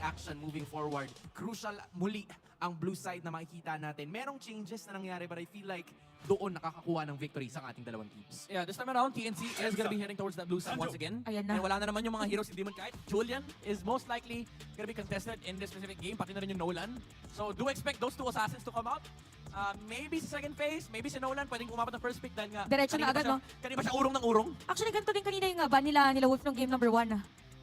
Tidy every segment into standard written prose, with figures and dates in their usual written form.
action moving forward. Crucial muli ang blue side na makikita natin. Merong changes na nangyari but I feel like doon nakakakuha ng victory sa ating dalawang teams. Yeah, this time around, TNC is gonna be heading towards that blue side once again. Ayan na. And wala na naman yung mga heroes in Demon Kite. Julian is most likely gonna be contested in this specific game, pati na rin yung Nolan. So do expect those two assassins to come out. Maybe sa second phase, maybe si Nolan pwedeng umabot ng first pick dahil nga Diretso na kanina pa agad, siya- no? Kanina pa siya urong ng urong. Actually, ganito din kanina yung ban nila Wolf nung game number 1.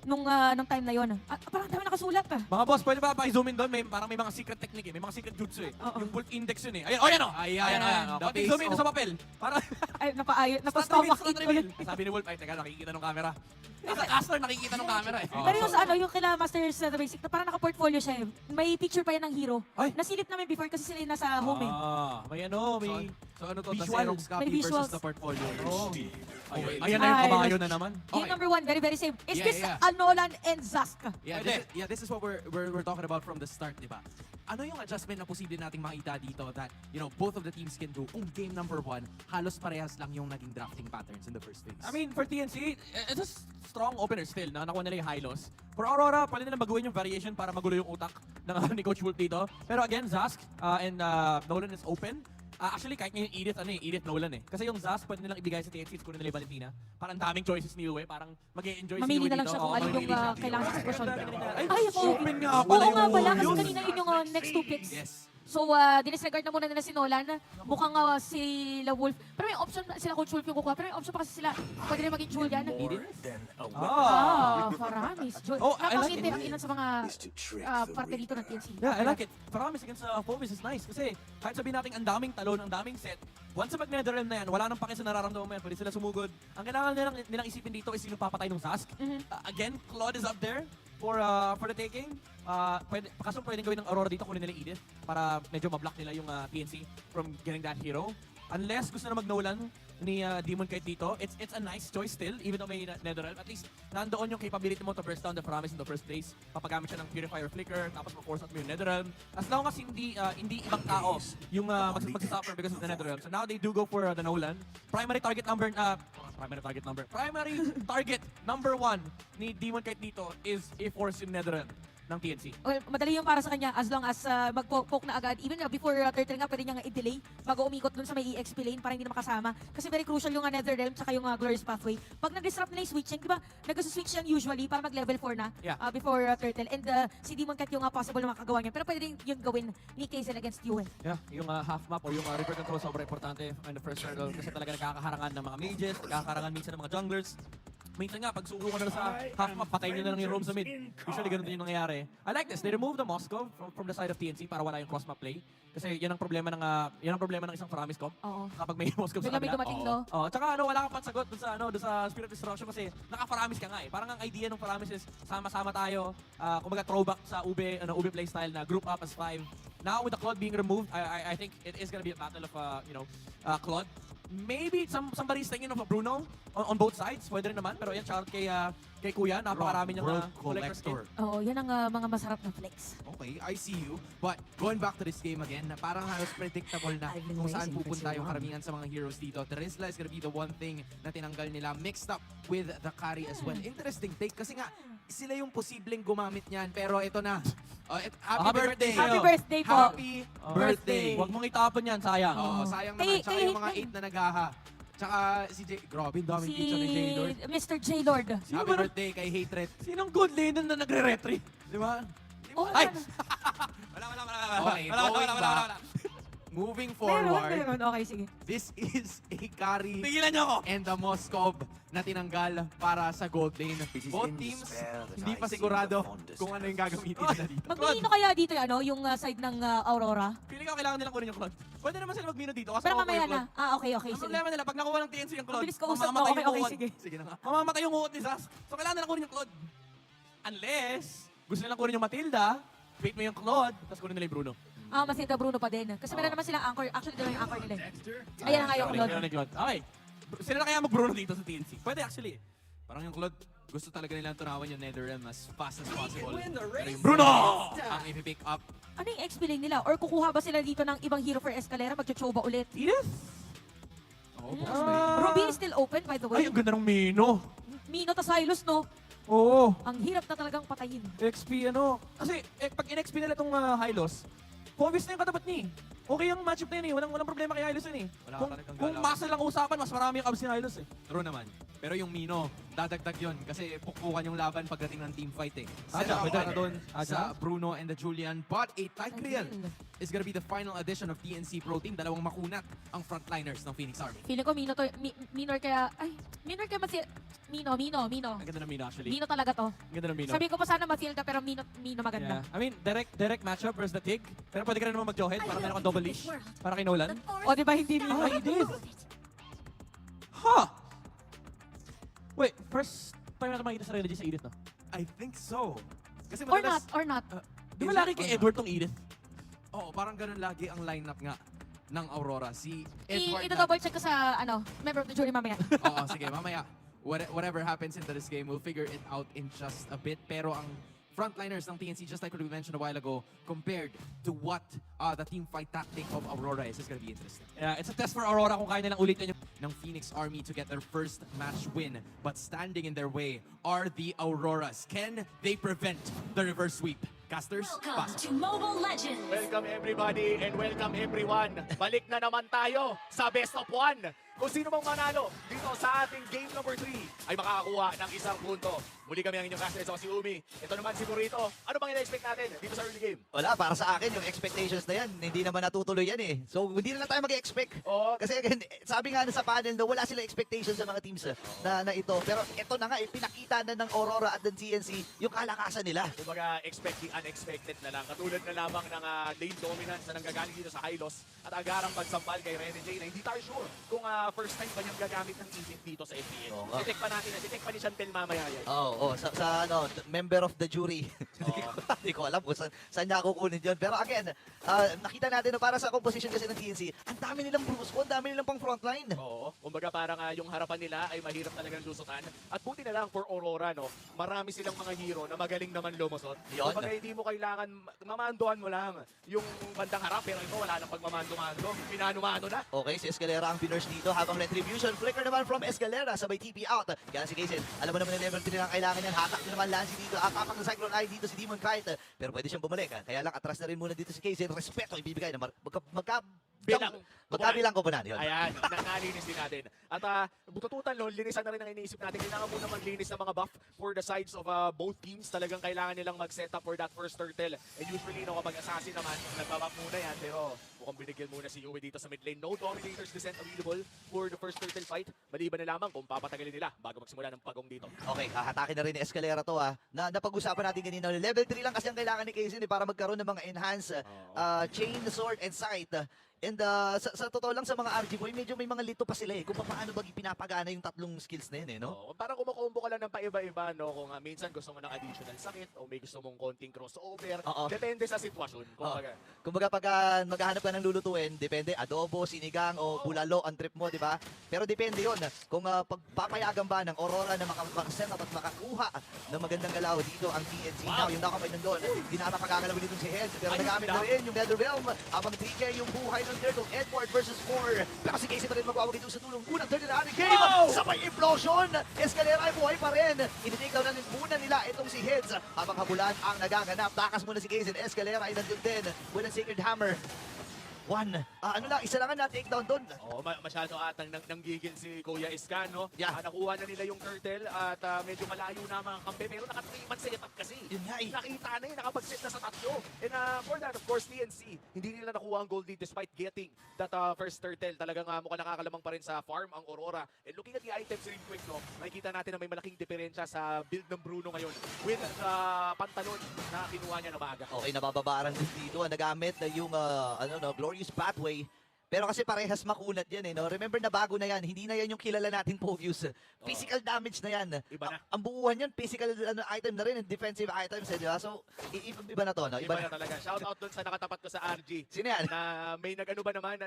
Nung time na yon. Parang dami nakasulat. Mga boss, pwede ba pa-zoom in doon? Parang may mga secret technique eh. May mga secret jutsu eh. Oo. Yung Wolf Index yun eh. Ayan, oh yan o! Ayan, the Pati face zoom in of- sa papel. Para Ay, start napa-stomach reveal, it start reveal. ulit. Sabi ni Wolf, ay teka, nakikita ng camera. Sa caster, nakikita ng camera eh. Pero yung sa yung kila Masters sa The Basic, na parang naka-portfolio siya eh. May picture pa yan ng hero. Ay. Nasilip namin before kasi sila yung nasa home eh. May ano, may... So ano to, the Visual. Xerox copy May visuals. versus the portfolio. Oh. Okay. Ayan na yung Ay, kabayo na naman. Game Okay. number 1, very, very safe. Is Yeah, this yeah. Nolan and Zaska? Yeah, this is what we're talking about from the start, di ba? Ano yung adjustment na posible nating makita dito that, you know, both of the teams can do kung game number 1, halos parehas lang yung naging drafting patterns in the first phase? I mean, for TNC, it's a strong opener still na nakuha nila yung high loss. For Aurora, pwede nila baguhin yung variation para magulo yung utak ng ni Coach Wolf dito. Pero again, Zask and Nolan is open. Actually, kahit ngayon Edith Nolan eh. Kasi yung Zask, pwede nilang ibigay sa TNC, kunin nila yung Valentina. Parang daming choices ni Uwe, parang mag-e-enjoy si Uwe Mamili dito. na lang siya kung Oo, alin yung mamili siya. kailangan sa sitwasyon. Ay, Ay, open nga Oo pala nga yung pala, kasi yun. kanina yun yung next 2 picks. Yes. So, dinisregard na muna nila si Nolan. Mukhang sila Wolf. Pero may option sila Coach Wolf yung kukuha. Pero may option pa kasi sila. Pwede rin maging Julian. Faramis. Oh, I like Napakintay it. ang ilan sa mga parte dito ng TNC. Yeah, I like it. Paramis against Phobos is nice kasi kahit sabihin natin ang daming talon, ang daming set, once sa mag-netherrealm na yan, wala nang pake sa nararamdaman mo yan, pwede sila sumugod. Ang kailangan nilang isipin dito is sino papatay ng Zask. Again, Claude is up there for the taking. Kaso pwedeng gawin ng Aurora dito, kunin nila Edith para medyo mablock nila yung TNC from getting that hero. Unless gusto na mag-Nolan ni Demon Kite dito, it's a nice choice still, even though may Netherrealm. At least, nandoon yung capability mo to burst down the Paramis in the first place. Papagamit siya ng Purifier Flicker, tapos ma-force out mo yung Netherrealm. As long as hindi ibang tao yung magsasuffer because of the Netherrealm. So now they do go for the Nolan. Primary target number 1 ni Demon Kite dito is i-force yung Netherrealm ng TNC. Well, madali yung para sa kanya as long as mag-poke na agad. Even before turtle nga, pwede niya nga i-delay bago umikot dun sa may EXP lane para hindi na makasama. Kasi very crucial yung Netherrealm tsaka yung Glorious Pathway. Pag nag-disrupt nila yung switching, di ba? Nag-switch yan usually para mag-level 4 na Yeah. before turtle. And si Demon Cat yung possible na makagawa niya. Pero pwede rin yung gawin ni Kazel against UN. Yeah, yung half map o yung river control sobrang importante in the first circle kasi talaga nagkakaharangan ng mga mages, nagkakaharangan minsan ng mga junglers. Minsan nga, pag suko ka na sa half map, patayin nyo na lang yung roam sa mid. Usually, ganun din yung nangyayari. I like this. They removed the Moscow from the side of TNC para wala yung cross map play. Kasi yan ang problema ng isang Paramis comp. Oo. Kapag may Moscow sa Bigla may kabila. dumating, no? Oh, tsaka wala kang pansagot dun sa Spirit Destruction kasi naka-Paramis ka nga eh. Parang ang idea ng Paramis is sama-sama tayo. Kumbaga throwback sa Ube playstyle na group up as 5. Now with the Claude being removed, I think it is gonna be a battle of Claude. Maybe somebody's thinking of a Bruno on both sides. Pwede rin naman. Pero yan, shout kay Kuya. Napakarami niyang World collector skin. Collector. Oo, yan ang mga masarap na flex. Okay, I see you. But going back to this game again, na parang halos predictable na kung saan pupunta yung karamihan sa mga heroes dito. Terizla is gonna be the one thing na tinanggal nila mixed up with the carry as well. Interesting take kasi nga sila yung posibleng gumamit niyan. Pero ito na. Happy birthday! Happy birthday po. Happy birthday! Huwag mong itapon yan, sayang. Oo, sayang Kay- naman. Tsaka kay- yung mga 8 na naghaha. Tsaka si Jay, grabe, daming picture ni Jay Lord. Mr. J. Lord. Happy birthday kay Hatred. Sinong good laner na nagre-retry? Di ba? Oh, Ay! ano? Okay, going back. Moving forward, Meron. Okay, sige. this is a carry Pigilan niyo ako! and the Moskov na tinanggal para sa gold lane. Both teams, hindi pa sigurado kung ano yung gagamitin nila dito. Magmino kaya dito yung side ng Aurora? Feeling ko kailangan nilang kunin yung Claude. Pwede naman sila magmino dito kasi Pero makukuha mamaya yung na. Claude. Okay, Ang sige. problema nila, pag nakuha ng TNC yung Claude, Mabilis ka usap, no? mamamatay Okay, yung okay, uod. sige. Sige na nga. Mamamatay yung uod ni Zaz. So kailangan nilang kunin yung Claude. Unless, gusto nilang kunin yung Matilda, wait mo yung Claude, tapos kunin nila yung Bruno. Masinda Bruno pa din. Kasi meron naman silang anchor. Actually, dalawa yung anchor nila. Ayan na nga yung Claude. Kunin ni Claude. Okay. Sila na kaya mag-Bruno dito sa TNC? Pwede actually. Parang yung Claude, gusto talaga nilang tunawan yung Netherrealm as fast as possible. Pero yung Bruno! ang ipipick up. Ano yung XP lane nila? Or kukuha ba sila dito ng ibang hero for Escalera? Magchochoba ulit? Edith? Oo, bukas may. Ruby is still open, by the way. Ay, ang ganda ng Mino. Mino tas Hylos, no? Oo. Ang hirap na talagang patayin. XP ano. Kasi pag in-XP nila itong Hylos, Fovis na yung katapat niya eh. Okay yung matchup na yun eh. Walang problema kay Hylos yun eh. Wala Kung, talagang kung galaw. muscle lang usapan, mas marami yung abs ni Hylos eh. True naman. Pero yung Mino, dadagdag yun kasi pukpukan yung laban pagdating ng team fight eh. Aja, Set up pwede para na. doon Aja. sa Bruno and the Julian. But a tight real Ayun. is gonna be the final edition of TNC Pro Team. Dalawang makunat ang frontliners ng Phoenix Army. Feeling ko minor kaya, minor kaya Mino. Ang ganda ng Mino actually. Mino talaga to. Ang ganda ng Mino. Sabi ko pa sana Mathilda pero Mino maganda. Yeah. I mean, direct matchup versus the Tig. Pero pwede ka rin naman mag-jawhead para meron kang double leash. Para kay Nolan. O di ba hindi Mino? Ah, he did. Ha! Wait, first time natin makikita sa Rene sa Edith, no? I think so. Kasi Or madalas, not. Di ba Is lagi it kay or not? Edward tong Edith? Oo, parang ganun lagi ang lineup nga ng Aurora. Si Edward. Ito-double check ko sa, member of the jury mamaya. Oo, sige, mamaya. Whatever happens into this game, we'll figure it out in just a bit. Pero ang frontliners ng TNC, just like what we mentioned a while ago, compared to what the team fight tactic of Aurora is gonna be interesting. Yeah, it's a test for Aurora kung kaya nilang ulitin yung... Ng Phoenix Army to get their first match win. But standing in their way are the Auroras. Can they prevent the reverse sweep? Casters, Welcome pasok. to Mobile Legends! Welcome everybody and welcome everyone. Balik na naman tayo sa best of 1. Kung sino mang manalo dito sa ating game number 3 ay makakakuha ng isang punto. Muli kami ang inyong casters, ako si Umi. Ito naman si Burrito. Ano bang ina-expect natin dito sa early game? Wala, para sa akin, yung expectations na yan, hindi naman natutuloy yan eh. So, hindi na lang tayo mag-expect. Oo. Kasi again, sabi nga na sa panel na wala sila expectations sa mga teams na ito. Pero ito na nga, pinakita na ng Aurora at ng TNC yung kalakasan nila. Kumbaga, expect the unexpected na lang. Katulad na lamang ng lane dominance na nanggagaling dito sa Hylos at agarang pagsampal kay Rene J na hindi tayo sure kung first time ba niyang gagamit ng Isip dito sa FPL. Oo nga. Sitek pa natin, sitek pa ni Chantel mamaya yan. Oo, sa member of the jury. Hindi ko alam kung saan niya kukunin yun. Pero again, nakita natin na para sa composition kasi ng TNC, ang dami nilang bruise squad, ang dami nilang pang frontline. Oo. Kumbaga parang yung harapan nila ay mahirap talagang lusutan. At buti na lang for Aurora, no, marami silang mga hero na magaling naman lumusot. Yun. Kumbaga hindi mo kailangan, mamandohan mo lang yung bandang harap, pero ito wala nang pagmamando-mando. Pinano-mano na. Okay, si Escalera ang pinurse dito habang retribution. Flicker naman from Escalera, sabay TP out. Kaya si Kaysen, alam mo naman na level 3 lang kailangan yan. Hatak din naman Lancy dito. Atapak ng Cyclone Eye dito si Demon Kite. Pero pwede siyang bumalik. Kaya lang, atras na rin muna dito si Kaysen. Respeto ibibigay na magkabilang ko po na. Yun. Ayan, nalinis din natin. At butututan, no, linisan na rin ang iniisip natin. Kailangan muna maglinis ng mga buff for the sides of both teams. Talagang kailangan nilang mag-set up for that first turtle. And usually, no, kapag assassin naman, nagbabuff muna yan. Pero mukhang binigyan muna si Uwe dito sa mid lane. No Dominators Descent available for the first turtle fight. Maliban na lamang kung papatagalin nila bago magsimula ng pagong dito. Okay, hahatakin na rin ni Escalera to na napag-usapan natin kanina. Level 3 lang kasi ang kailangan ni Kaysen para magkaroon ng mga enhanced chain, sword, and sight. And sa totoo lang sa mga RG boy, medyo may mga lito pa sila eh. Kung paano ba pinapagana yung tatlong skills na yun eh, no? Oo, parang kumukombo ka lang ng paiba-iba, no? Kung minsan gusto mo ng additional sakit o may gusto mong konting crossover. Oo. Depende sa sitwasyon. Kumbaga. Kumbaga pag maghahanap ka ng lulutuin, depende adobo, sinigang o bulalo ang trip mo, di ba? Pero depende yon kung pagpapayagan ba ng Aurora na makaset up at makakuha ng magandang galaw dito ang TNC. Now, yung nakamay nandun, hindi na napagagalaw dito si Head, pero Ay, nagamit na rin yung Nether Realm habang 3K yung buhay ng Turtle. Edward versus 4. Pero si Casey pa rin magwawag dito sa tulong. Unang turtle na game. Wow! Sabay implosion. Escalera ay buhay pa rin. Initake down na rin muna nila itong si Heads. Habang habulan ang nagaganap. Takas muna si Casey. Escalera ay nandun din with a Sacred Hammer. Isa lang ang na-take down doon. Oo, masyado atang nanggigil si Kuya Iscan, no? Yeah. Nakuha na nila yung turtle at medyo malayo na mga kampe. Pero naka-3-man setup kasi. Yun nga eh. Nakita na yun, nakapag-set na sa tatlo. And for that, of course, TNC, hindi nila nakuha ang gold lead despite getting that first turtle. Talagang mukhang nakakalamang pa rin sa farm ang Aurora. And looking at the items rin quick, no? Makikita natin na may malaking diferensya sa build ng Bruno ngayon with the pantalon na kinuha niya na maaga. Okay, nabababaran din dito. Nagamit na yung Glorious Pathway. Pero kasi parehas makunat yan eh, no? Remember na bago na yan, hindi na yan yung kilala nating Povius. Physical damage na yan. Iba na. Ang buuan yan, physical item na rin, and defensive items, eh, di ba? So, iba na to, no? Iba na talaga. Shout out dun sa nakatapat ko sa RG. Sino yan? Na may nag-ano ba naman,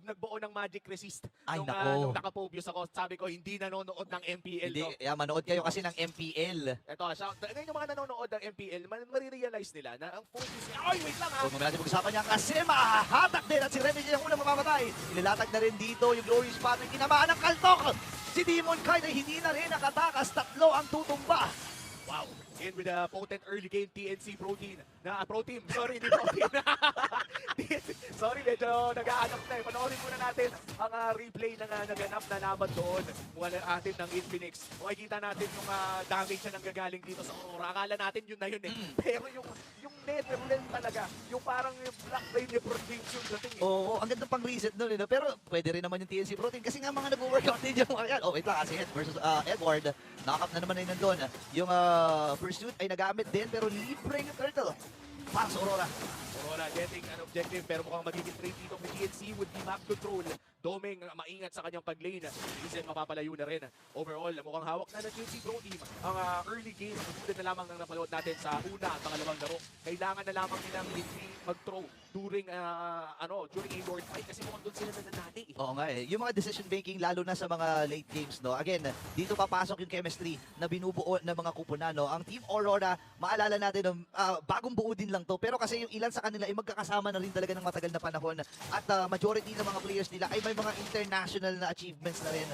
nagbuo ng Magic Resist. Ay, nung, nako. nung nakapobius ako, sabi ko, hindi nanonood ng MPL. Hindi, No? manood kayo kasi ng MPL. Ito, ngayon yung mga nanonood ng MPL, marirealize nila na ang focus niya, ay, wait lang ha! Kung natin pag-usapan niya kasi mahahatak din at si Remy yung unang mamamatay. Ilalatag na rin dito yung Glorious Pathway. Kinamaan ng kaltok. Si Demon Kite ay hindi na rin nakatakas. Tatlo ang tutumba. Wow. And with a potent early game, TNC Protein. Pro Team. Sorry, hindi Protein. Sorry, medyo nag-aanap na eh. Panoorin muna natin ang replay na naganap na laban doon. Wala atin ng Infinix. Makikita natin yung damage na nanggagaling dito sa Aurora. Akala natin yun na yun eh. Pero yung Netherlands talaga, yung parang yung Black Blade ni Proteins yung dating eh. Oo, ang ganda pang reset nun, eh, no? Pero pwede rin naman yung TNC Protein kasi nga mga nag-workout din yung mga yan. Oh, wait lang, kasi Ed versus Edward, nakakap na naman na yun nandun. Yung pursuit ay nagamit din, pero libre yung turtle para sa Aurora. Aurora getting an objective, pero mukhang magiging trade dito with TNC would be map control. Doming maingat sa kanyang pag-lane. Reason mapapalayo na rin. Overall, mukhang hawak na ng TNC Pro Team ang early game. Tulad na lamang ng napanood natin sa una at pangalawang laro. Kailangan na lamang nilang mag-throw during during a Lord fight kasi mukhang doon sila nananali eh. Oo nga eh. Yung mga decision making, lalo na sa mga late games, no? Again, dito papasok yung chemistry na binubuo ng mga kupunan, no? Ang Team Aurora, maalala natin, bagong buo din lang to. Pero kasi yung ilan sa kanila ay magkakasama na rin talaga ng matagal na panahon. At majority ng mga players nila ay may mga international na achievements na rin.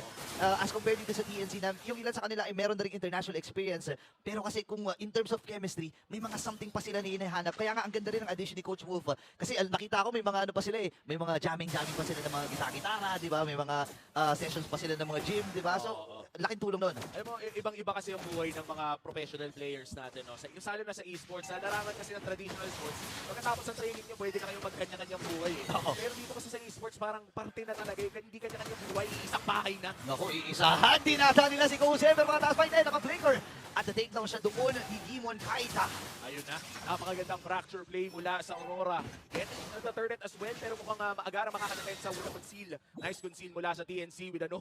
As compared dito sa TNC, na yung ilan sa kanila ay meron na rin international experience. Pero kasi kung in terms of chemistry, may mga something pa sila na hinahanap. Kaya nga ang ganda rin ng addition ni Coach Wolf. Kasi nakita ko may mga ano pa sila eh. May mga jamming pa sila ng mga gitara-gitara, di ba? May mga sessions pa sila ng mga gym, di ba? So, laking tulong nun. Alam mo, ibang-iba kasi yung buhay ng mga professional players natin. No? Yung salo na sa esports, larangan kasi ng traditional sports. Pagkatapos ng training nyo, pwede na kayong magkanya-kanyang buhay. Eh. Pero dito kasi sa esports, parang parte na talaga. Hindi kanya-kanyang buhay, isang bahay na. Naku, iisahan din nata nila si Coach Ever, mga taas fight naka-flicker. At the-takedown siya doon ni Demon Kaita. Ayun na, napakagandang fracture play mula sa Aurora. Getting into the turret as well, pero mukhang maagara makakadepensa with a conceal. Nice conceal mula sa TNC with a no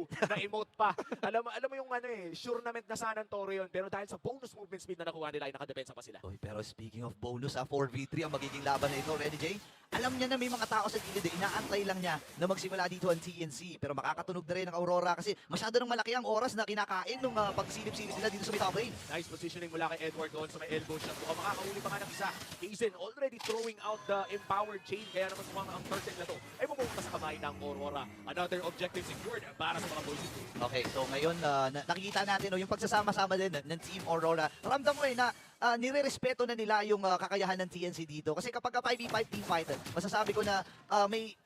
na emote pa. Alam mo yung sure-nament na San Antonio yun, pero dahil sa bonus movement speed na nakuha nila, ay nakadepensa pa sila. Oy, pero speaking of bonus, 4v3 ang magiging laban na ito, Renny J. Alam niya na may mga tao sa gilid, inaantay lang niya na magsimula dito ang TNC. Pero makakatunog na rin ang Aurora kasi masyado nang malaki ang oras na kinakain nung pagsilip-silip nila dito sa may top lane. Nice positioning mula kay Edward doon sa may elbow shot. Mukhang makakahuli pa nga ng isa. Hazen already throwing out the empowered chain. Kaya naman mukhang ang turtle na to ay pumunta sa kamay ng Aurora. Another objective secured para sa mga boys. Okay, so ngayon nakikita natin yung pagsasama-sama din ng Team Aurora. Ramdam mo na nire-respeto na nila yung kakayahan ng TNC dito. Kasi kapag 5v5 team fight, masasabi ko na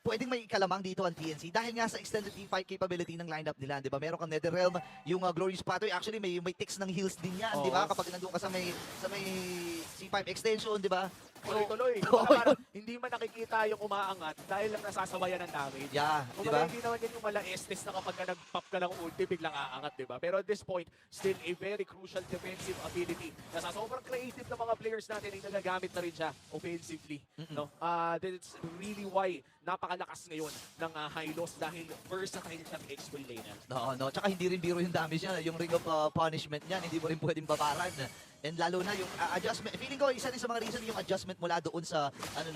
pwedeng may kalamang dito ang TNC dahil nga sa extended team fight capability ng lineup nila, 'di ba? Meron kang Netherrealm, yung Glorious Pathway, actually may ticks ng heals din yan, 'di ba? Kapag nandoon ka sa may C5 extension, 'di ba? Tuloy-tuloy. Hindi man nakikita yung umaangat dahil lang nasasabayan ng damage. Yeah, 'di Kung ba? hindi naman yan yung mala-estes na kapag nag-pop ka ng ulti, biglang aangat, di ba? Pero at this point, still a very crucial defensive ability. Nasa sobrang creative na mga players natin ay nagagamit na rin siya offensively. No? That's really why napakalakas ngayon ng Hylos dahil versatile siyang exploit laner. No. Tsaka hindi rin biro yung damage niya, yung ring of punishment niyan, hindi mo rin pwedeng babaran. And lalo na yung adjustment. Feeling ko isa din sa mga reason yung adjustment mula doon sa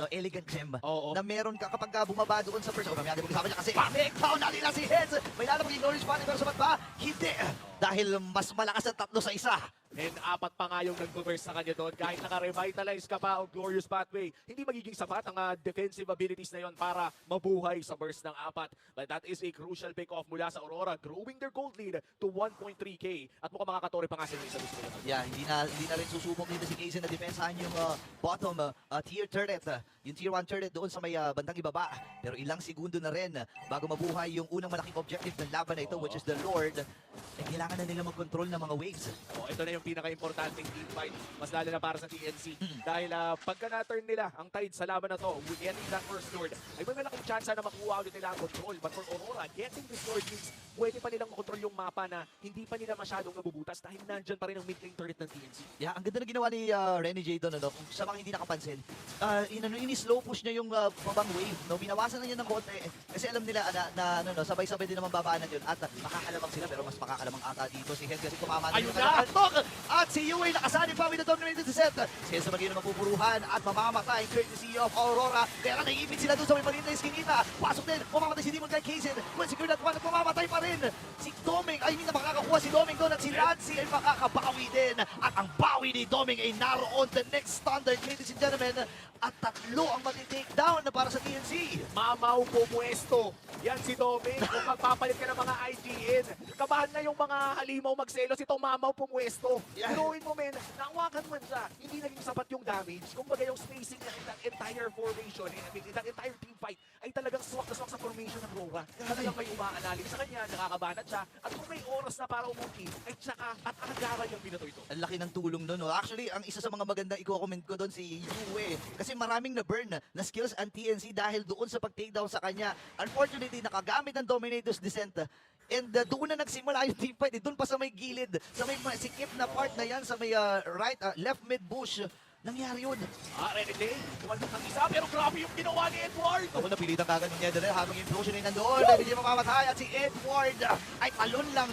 Elegant Gem. Oo. Na meron ka kapag bumaba doon sa first. Mamaya din mag-usama niya kasi takedown na nila si Heads. May lalabang yung Glorious Pathway pero sabat ba? Hindi. Dahil mas malakas ang 3 sa 1. And 4 pa nga yung nag-burst sa kanya doon. Kahit naka-revitalize ka pa o Glorious Pathway, hindi magiging sapat ang defensive abilities na yon para mabuhay sa burst ng 4. But that is a crucial pick-off mula sa Aurora, growing their gold lead to 1.3k. At mukhang makakatore pa nga sila sa gusto nila. Yeah, hindi na rin susubok dito si Kaysen na depensahan yung bottom tier turret. Yung tier 1 turret doon sa may bandang ibaba. Pero ilang segundo na rin bago mabuhay yung unang malaking objective ng laban na ito, which is the Lord. Kailangan na nila mag-control ng mga waves. Ito na yung pinaka-importanting team fight, mas lalo na para sa TNC. Dahil pagka na-turn nila ang tide sa laban na to, with getting that first Lord, ay may malaking chance na makuha ulit nila ang control. But for Aurora, getting this Lord means pwede pa nilang makontrol yung mapa na hindi pa nila masyadong nabubutas dahil nandyan pa rin ang mid-lane turret ng TNC. Yeah, ang ganda na ginawa ni Renny J doon, kung sa mga hindi nakapansin. Ini-slow push niya yung babang wave, no? Binawasan na niya ng konti kasi alam nila na sabay-sabay din naman babaanan yun at makakalamang sila pero mas makakalamang ata dito si Head kasi tumama na Ayun yung na! antok at si Yue nakasanib pa with the dominated set. Si Head sa magiging mapupuruhan at mamamatay courtesy of Aurora kaya nga naiipit sila doon sa may maliit na iskinita. Pasok din, mamamatay si Demon kay Kaysen. Well, secure that one at mamamatay pa rin. Si Doming, makakakuha si Doming doon at si Lancy ay makakabawi din. At ang bawi ni Doming ay naroon the next standard, ladies and gentlemen. At 3 ang mati-take down na para sa TNC. Mamaw po pwesto. Yan si Doming. Kung magpapalit ka ng mga IGN, kabahan na yung mga halimaw magselos, itong mamaw pumwesto. Yeah. Biruin mo, men, nahawakan man siya, hindi naging sapat yung damage. Kung baga yung spacing ng that entire formation, that entire team fight, ay talagang swak na swak sa formation ng Rora. Talagang may umaanalig sa kanya, nakakabanat siya, at kung may oras na para umuki, ay tsaka at agaran yung binato ito. Ang laki ng tulong doon. No? Actually, ang isa sa mga magandang i-comment ko doon si Yue. Kasi maraming na-burn na skills ang TNC dahil doon sa pag-takedown sa kanya. Unfortunately, nakagamit ng Dominator's Descent. And doon na nagsimula yung teamfight. Doon pa sa may gilid, sa may sikip na part na yan, sa may left mid bush. Nangyari yun. Renegade, kumandok ng isa, pero grabe yung ginawa ni Edward. Ako napilitan kagad ng Netherrealm habang implosion ay nandoon. Hindi mamamatay at si Edward ay talon lang.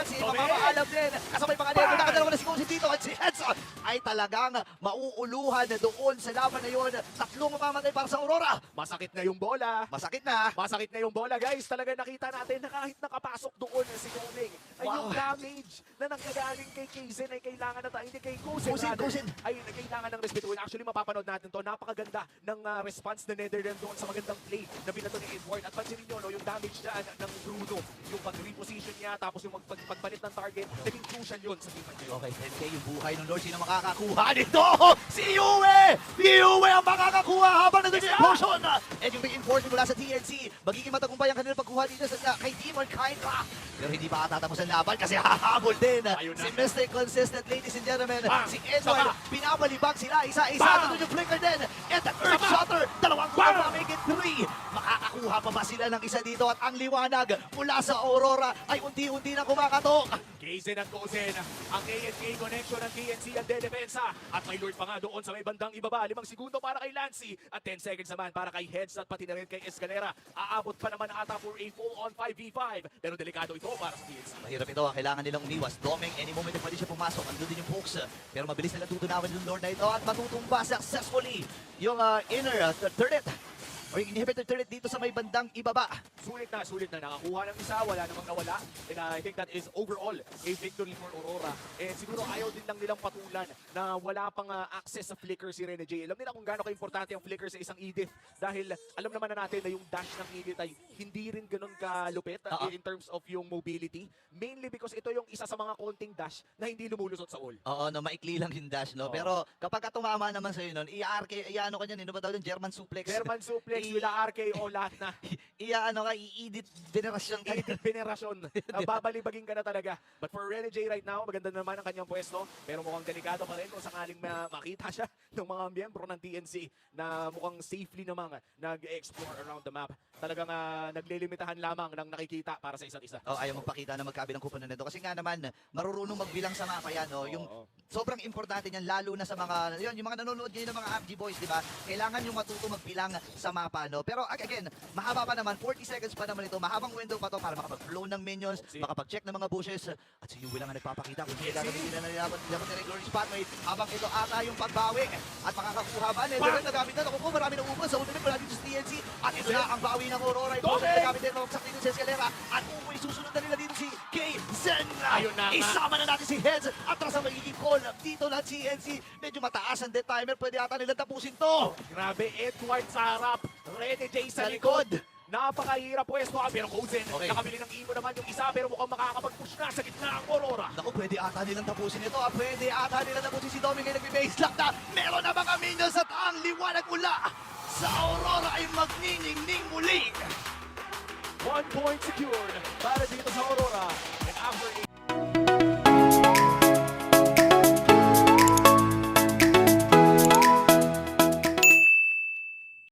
Si Tommy! mamamaalam din. Kasabay pa nga Netherrealm, nakadalawa na si Cozy dito at si Edson ay talagang mauuluhan doon sa laban na yun. Tatlong mamamatay para sa Aurora. Masakit na yung bola. Masakit na. Masakit na yung bola, guys. Talaga nakita natin na kahit nakapasok doon si Doming, ay yung Wow. damage na nanggagaling kay Kaizen ay kailangan na hindi kay Kusin. Kusin. Ay kailangan ng respetuhin. Actually, mapapanood natin to. Napakaganda ng response na Netherlands doon sa magandang play na binato ni Edward. At pansinin nyo, no, yung damage dyan ng Bruno, yung pag-reposition niya, tapos yung pagpalit ng target, naging crucial yun sa team fight ngayon. Okay, 10K yung buhay ng Lord. Sino makakakuha nito? Si Yue! Si Yue ang makakakuha habang nandun yung potion! And yung reinforcement mula sa TNC, magiging matagumpay ang kanilang pagkuha dito sa kay Demon Kainka. Pero hindi pa katatapos ang laban kasi hahabol din. Ayun na. Si Mr. Consistent, ladies and gentlemen. Bang! Si Edward, Sama! binabalibag sila isa-isa. Bang! Nandun yung flicker din. And the Earth Shutter, dalawang Bang! kuha, make it 3. Makakakuha pa ba sila ng isa dito? At ang liwanag mula sa Aurora ay unti-unti na kumakatok. Kaizen at Kozen, ang ANK connection ng TNC ang dedepensa. At may Lord pa nga doon sa may bandang ibaba. 5 segundo para kay Lancy at 10 seconds naman para kay Heads at pati na rin kay Escalera. Aabot pa naman ata for a full-on 5v5. Pero delikado ito para sa TNC. Mahirap ito, kailangan nilang umiwas. Doming, any moment na pwede siya pumasok. Andun din yung Pokes. Pero mabilis nila tutunawin yung Lord na ito at matutumba successfully yung inner turret. O yung inhibitor turret dito sa may bandang ibaba. Sulit na nakakuha ng isa, wala namang nawala. And I think that is overall a victory for Aurora. And siguro ayaw din lang nilang patulan na wala pang access sa flicker si Rene J. Alam nila kung gaano ka-importante ang flicker sa isang Edith dahil alam naman na natin na yung dash ng Edith ay hindi rin ganun kalupit in terms of yung mobility. Mainly because ito yung isa sa mga konting dash na hindi lumulusot sa wall. Oo, no, maikli lang yung dash, no? Oo. Pero kapag tumama naman sa'yo nun, i-ano ka niyan, ano ba tawag yun? German suplex. German suplex, wila RKO, lahat na. I-edit venerasyon ka. Edith venerasyon. Babalibagin ka na talaga. But for Rene J right now, maganda naman ang kanyang pwesto. Pero mukhang delikado pa rin kung sakaling makita siya ng mga miyembro ng TNC na mukhang safely namang nag-explore around the map. Talagang naglilimitahan lamang ng nakikita para sa isa't isa. Oh, ayaw magpakita na magkabilang kuponan nito. Kasi nga naman, marurunong magbilang sa mapa yan, no? Yung sobrang importante niyan, lalo na sa mga, yun, yung mga nanonood ngayon ng mga AFG boys, di ba? Kailangan yung matuto magbilang sa mapa, no? Pero again, mahaba pa naman, 40 seconds pa naman ito, mahabang window pa to para makapag-flow ng minions, makapag-check ng mga bushes, at si Yue lang ang nagpapakita kung sila gagamitin na nilaban ni Glorious Pathway, habang ito ata yung pagbawi, at makakakuha ba? Netherrealm nagamit na, naku po, marami na ubos sa ultimate mula dito sa TNC, at ito na ang bawi ng Aurora, ito nagamit din, mamagsak dito si Escalera, at susunod na nila dito si Kaizen. Ayun na nga. Isama na natin si Heads, atras ang magiging call dito ng TNC, medyo mataas ang dead timer, pwede ata nila tapusin to. Grabe, Edward sa harap. Rene J sa likod. Napakahirap pwesto pero Kozen, Okay. nakabili ng imo naman yung isa pero mukhang makakapag-push na sa gitna ang Aurora. Naku, pwede ata nilang tapusin ito. Pwede ata nilang tapusin si Doming ay nagbe-base lock na. Meron na mga minions at ang liwanag mula sa Aurora ay magniningning muli. 1 point secured para dito sa Aurora.